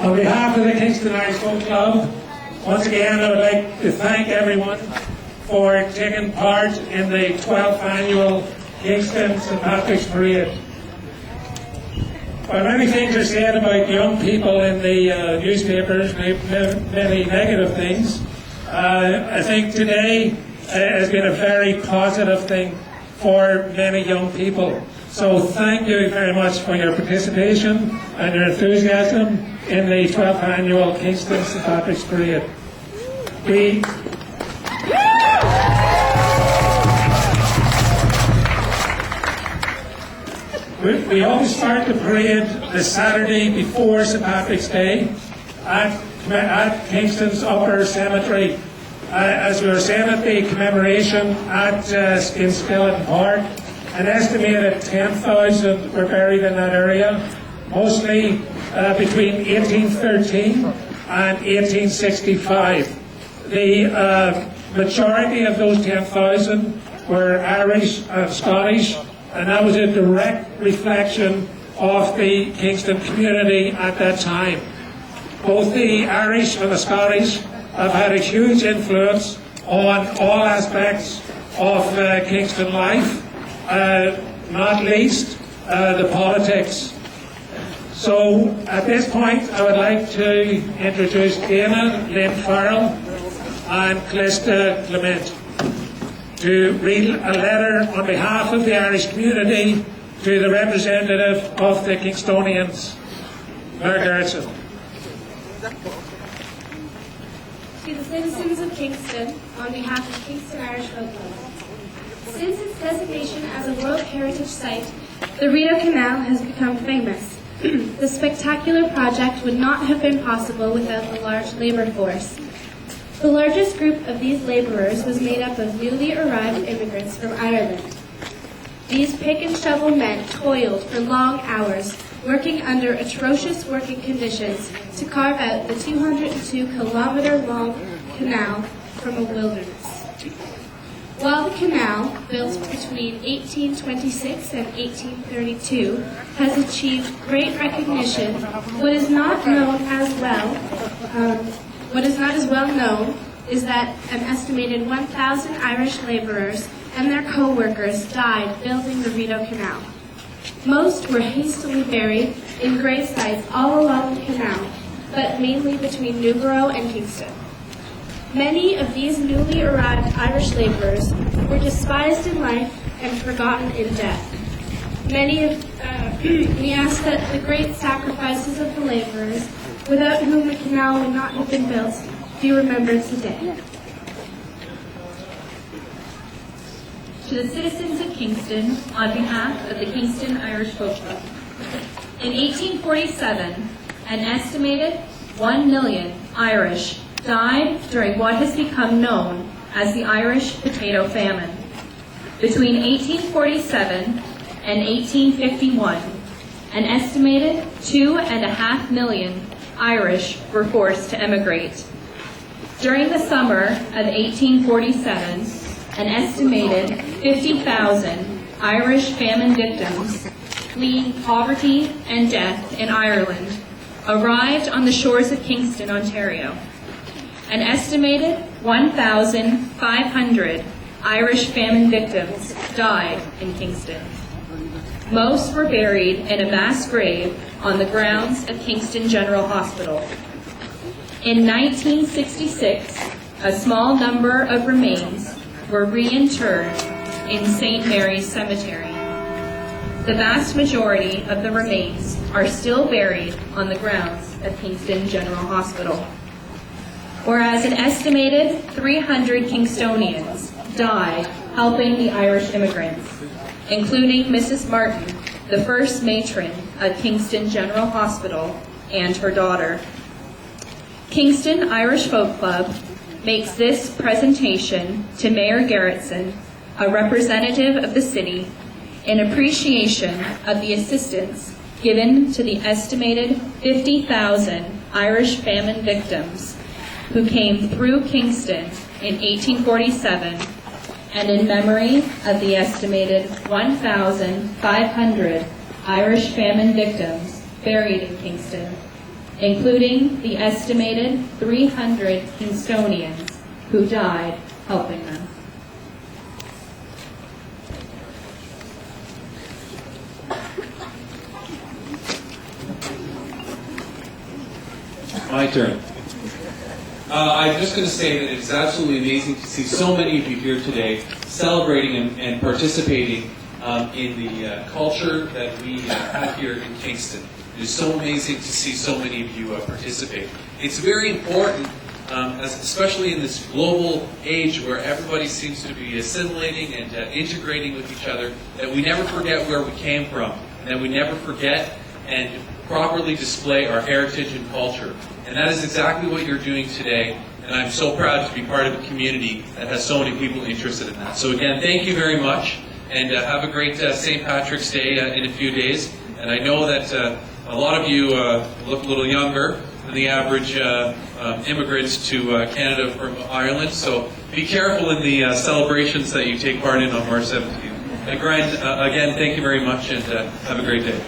On behalf of the Kingston Irish Folk Club, once again I would like to thank everyone for taking part in the 12th annual Kingston St. Patrick's Parade. While many things are said about young people in the newspapers, many negative things, I think today has been a very positive thing for many young people. So thank you very much for your participation and your enthusiasm in the 12th annual Kingston St. Patrick's Parade. We always start the parade the Saturday before St. Patrick's Day at Kingston's Upper Cemetery. As we were saying at the commemoration at Skillet Park, an estimated 10,000 were buried in that area, mostly between 1813 and 1865. The majority of those 10,000 were Irish and Scottish, and that was a direct reflection of the Kingston community at that time. Both the Irish and the Scottish have had a huge influence on all aspects of Kingston life, not least the politics. So at this point I would like to introduce Dana Lynn Farrell and Callista Clement to read a letter on behalf of the Irish community to the representative of the Kingstonians, Mayor Gerritsen. To the citizens of Kingston, on behalf of Kingston Irish Folk Club. Since its designation as a World Heritage Site, the Rideau Canal has become famous. The spectacular project would not have been possible without the large labor force. The largest group of these laborers was made up of newly arrived immigrants from Ireland. These pick and shovel men toiled for long hours, working under atrocious working conditions to carve out the 202-kilometer-long canal from a wilderness. While the canal, built between 1826 and 1832, has achieved great recognition, what is not as well known is that an estimated 1,000 Irish laborers and their co-workers died building the Rideau Canal. Most were hastily buried in grave sites all along the canal, but mainly between Newborough and Kingston. Many of these newly arrived Irish laborers were despised in life and forgotten in death. We ask that the great sacrifices of the laborers, without whom the canal would not have been built, be remembered today. To the citizens of Kingston, on behalf of the Kingston Irish Folk Club. In 1847, an estimated 1 million Irish died during what has become known as the Irish Potato Famine. Between 1847 and 1851, an estimated 2.5 million Irish were forced to emigrate. During the summer of 1847, an estimated 50,000 Irish famine victims, fleeing poverty and death in Ireland, arrived on the shores of Kingston, Ontario. An estimated 1,500 Irish famine victims died in Kingston. Most were buried in a mass grave on the grounds of Kingston General Hospital. In 1966, a small number of remains were reinterred in St. Mary's Cemetery. The vast majority of the remains are still buried on the grounds of Kingston General Hospital. Whereas an estimated 300 Kingstonians died helping the Irish immigrants, including Mrs. Martin, the first matron of Kingston General Hospital, and her daughter. Kingston Irish Folk Club makes this presentation to Mayor Gerritsen, a representative of the city, in appreciation of the assistance given to the estimated 50,000 Irish famine victims who came through Kingston in 1847, and in memory of the estimated 1,500 Irish famine victims buried in Kingston including the estimated 300 Kingstonians who died helping them. My turn. I'm just going to say that it's absolutely amazing to see so many of you here today celebrating and participating in the culture that we have here in Kingston. It is so amazing to see so many of you participate. It's very important, especially in this global age where everybody seems to be assimilating and integrating with each other, that we never forget where we came from, and that we never forget and properly display our heritage and culture. And that is exactly what you're doing today, and I'm so proud to be part of a community that has so many people interested in that. So again, thank you very much, and have a great St. Patrick's Day in a few days. And I know that a lot of you look a little younger than the average immigrants to Canada from Ireland, so be careful in the celebrations that you take part in on March 17th. And again, thank you very much, and have a great day.